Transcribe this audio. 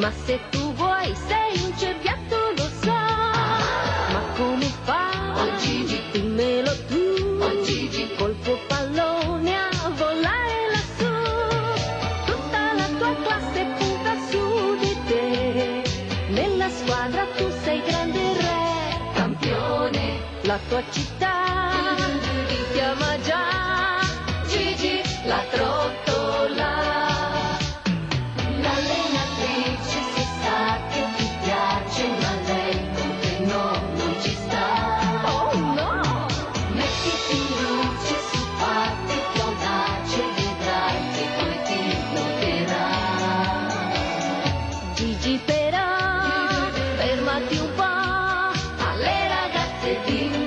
Ma se tu vuoi sei un cerbiatto, lo so. Ma come fai? Oh Gigi, dimmelo tu. oh Gigi, Col tuo pallone a volare lassù. Tutta la tua classe punta su di te. Nella squadra tu sei grande re. campione. La tua città ti chiama già Gigi, la trottola. L'allenatrice si sa che ti piace, ma lei con te no, non ci sta. Oh no! Mettiti in luce, su fatti più audace, vedrai che poi ti noterà. Gigi però, fermati un po', alle ragazze dimmi